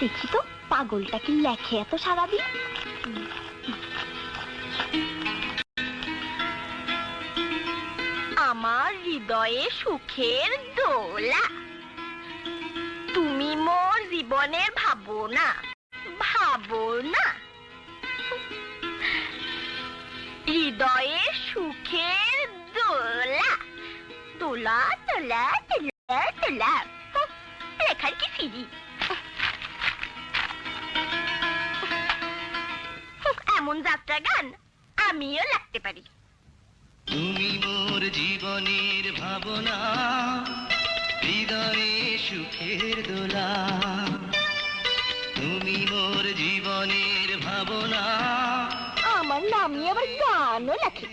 দেখি তো পাগলটা কি লেখে এত সারাদিন। আমার হৃদয়ে সুখের দোলা, তুমি মোর জীবনের ভাবনা, ভাবনা। হৃদয়ে সুখের দোলা, দোলা দোলা দোলা দোলা। লেখার কি ফিরি, এমন যাত্রা গান আমিও লাগতে পারি। তুমি মোর জীবনের ভাবনা, হৃদয়ে সুখের দোলা। তুমি মোর জীবনের ভাবনা, আমার নামই আবার গানও লেখে।